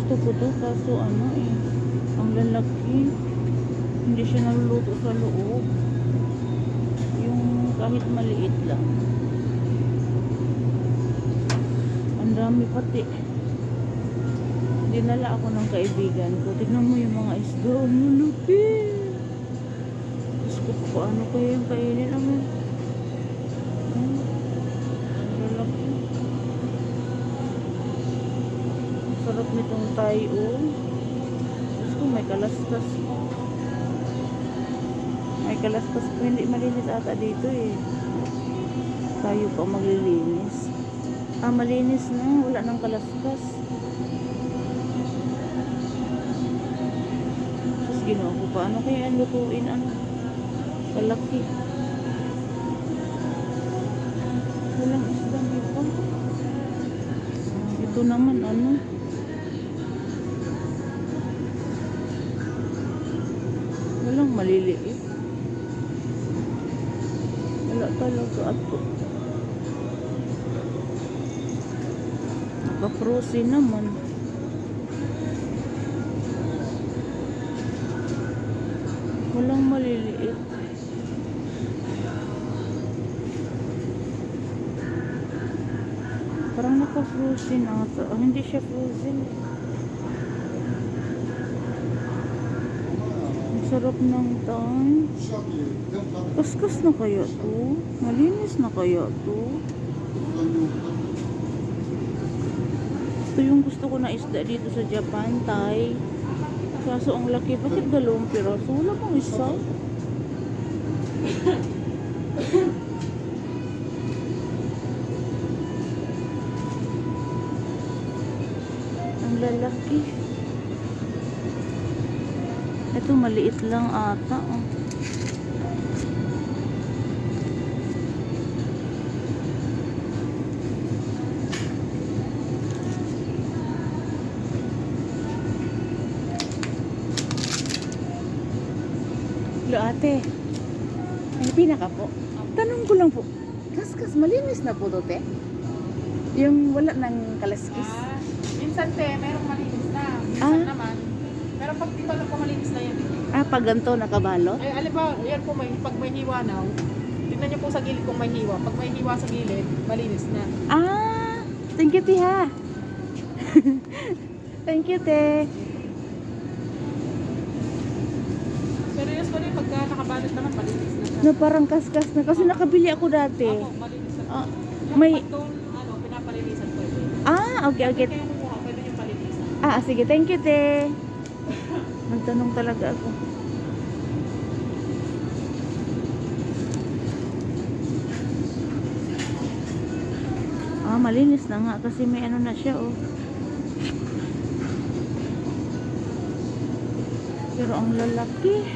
Gusto ko to kaso ano eh, ang lalaki. Hindi siya naluluto sa loob. Yung kahit maliit lang. Ang dami pati. Dinala ako ng kaibigan ko. Tignan mo yung mga isda. Ang lalaki. Gusto ko paano kaya yung kainin naman. Ang lalaki. Ang sarap nitong tayo. Gusto ko may kalaskas pa. May kalaskas pa. Hindi malinis ata dito eh. Tayo pa maglilinis. Malinis na. Wala nang kalaskas. Tapos ginawa ko pa. Ano kaya ang lutuin? Ano? Kalaki. Walang isdang ito. Ito naman ano? Walang maliliit. Wala talaga ato. Naka-frozen naman. Walang maliliit. Parang naka-frozen ata. Hindi siya frozen. Ang sarap ng tang. Kaskas na kaya to? Malinis na kaya to? Ito yung gusto ko na isda dito sa Japan, Thai. Kaso ang laki, bakit 2 piraso? Wala pang isa. Ang lalaki. Ito maliit lang ata. Oh. Hello ate. Pilipina ka po? Tanong ko lang po. Kaskas, malinis na po to, te? Yung wala ng kalaskis. Minsan te, merong malinis na. Minsan naman. Pero pag di ba lang po malinis na yan. Pag ganito nakabalot? Ay, alam ba, yan po pag may hiwa na. Tignan niyo po sa gilid kung may hiwa. Pag may hiwa sa gilid, malinis na. Thank you, te, ha? Thank you, te. Pero usually, pagka nakabalot naman, malinis na siya. Na parang kaskas na. Kasi nakabili ako dati. Ako, malinis na. May... Pag doon, pinapalinisan po ito. Okay. Pwede kayo kumuha, pwede yung palinisan. Sige. Thank you, te. Nagtanong talaga ako. Malinis na nga kasi may ano na siya, oh. Pero ang lalaki.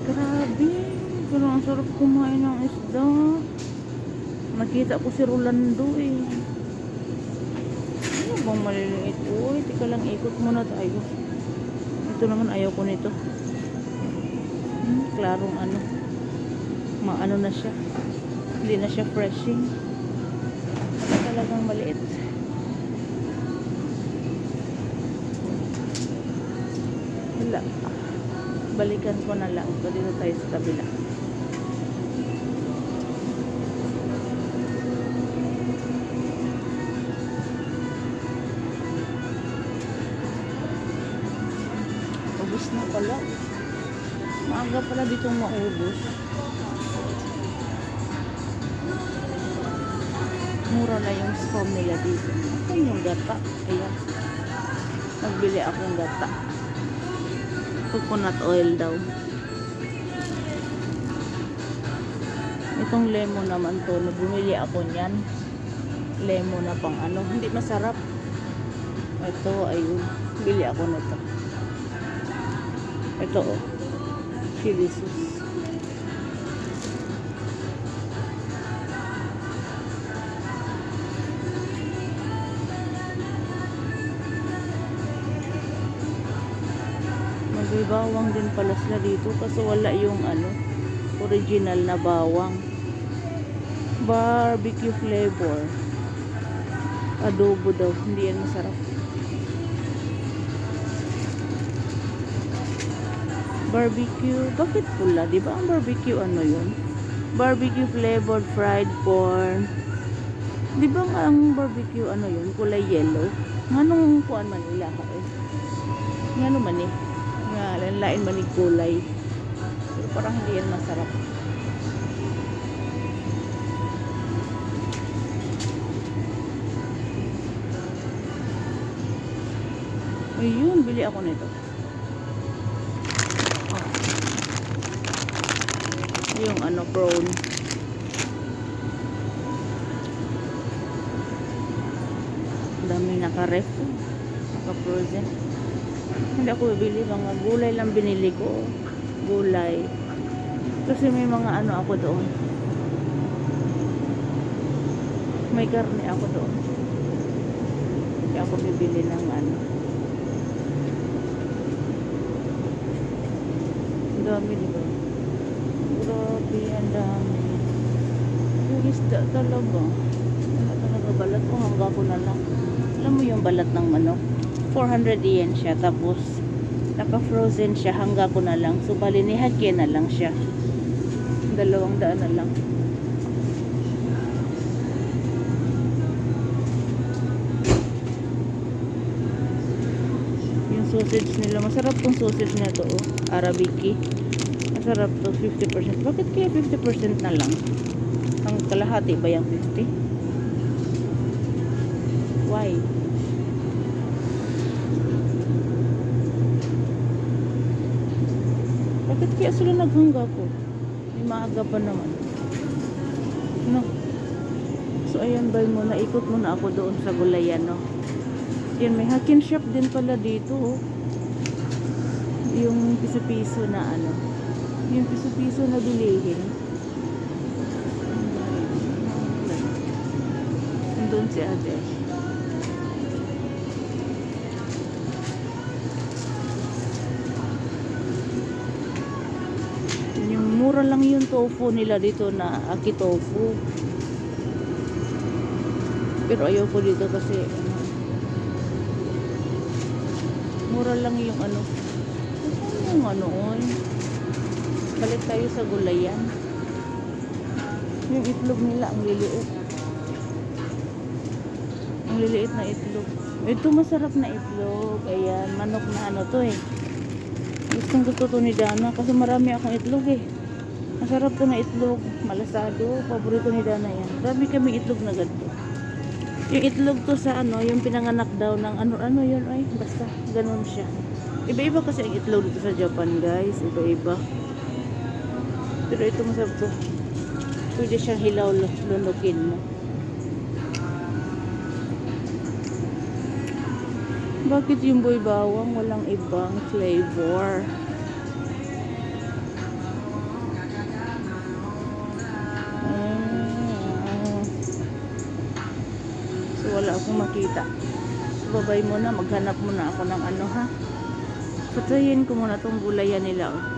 Grabe. Pero ang sarap kumain ng isda. Nakita ko si Rolando, eh. Ano bang maliliit? Uy, tika lang, ikot muna tayo. Ito naman, ayaw ko nito. Klarong ano. Maano na siya. Hindi na siya freshing. Talagang maliit. Wala. Balikan ko na lang. So, dito tayo sa kabila. Ubus na pala. Maaga pala ditong maubos. Mura na yung spam nila dito. Ito yung gata. Ayan. Nagbili akong gata. Coconut oil daw. Itong lemon naman to. Bumili ako niyan. Lemon na pang ano. Hindi masarap. Ito, ayun. Bili ako nito. Ito, oh. Chili sauce. May bawang din pala sila dito kasi wala yung ano, original na bawang. Barbecue flavor. Adobo daw, hindi yan masarap. Barbecue. Bakit pula? Di ba ang barbecue ano yun? Barbecue flavored fried corn. Di ba nga ang barbecue ano yun? Kulay yellow. Nganong kuan man nila eh? Ngano man eh? Nga lain man ni kulay. Pero parang hindi yan masarap. Ayun, bili ako nito. Yung ano, prawn. Dami naka-ref. Naka-frozen. Hindi ako bibili. Mga gulay lang binili ko. Gulay. Kasi may mga ano ako doon. May karne ako doon. Kaya ako bibili ng ano. Ang dami, diba? Grabe, ang dami. Yung isda talaga. Wala talaga balat ko. Hangga ko na lang. Alam mo yung balat ng manok? 400 yen siya. Tapos, naka-frozen siya. Hangga ko na lang. So, bali ni Hake na lang siya. 200 na lang. Yung sausage nila. Masarap tong sausage na to. Oh. Arabiki. Masarap to. 50%. Bakit kaya 50% na lang? Ang kalahati ba yung 50? Why? Bakit kaya sila naghangga ko? May maaga pa naman. No. So, ayan, buy mo. Naikot muna ako doon sa gulayan, no? Yan, may Hakin shop din pala dito, oh. Yung piso-piso na ano. Yung piso-piso na bilihin. Nandun si ate. Yung mura lang yung tofu nila dito na Aki tofu. Pero ayaw ko dito kasi ano, mura lang yung ano. Yung ano, balik tayo sa gulayan. Yung itlog nila ang liliit. Ang liliit na itlog. Ito masarap na itlog. Ayan, manok na ano to eh. Gustong gusto to ni Dana kasi marami akong itlog eh. Masarap to na itlog. Malasado. Paborito ni Dana yan. Marami kami itlog na ganito. Yung itlog to sa ano, yung pinanganak daw ng ano yun ay. Basta, ganun siya. Iba-iba kasi ang itlog dito sa Japan, guys. Iba-iba. Pero ito masarap to. Pwede siyang hilaw lunukin mo. Bakit yung boy bawang walang ibang flavor? So wala akong makita. Babay muna, maghanap muna ako ng ano ha. Patayin ko muna tong gulayan nila. Oh.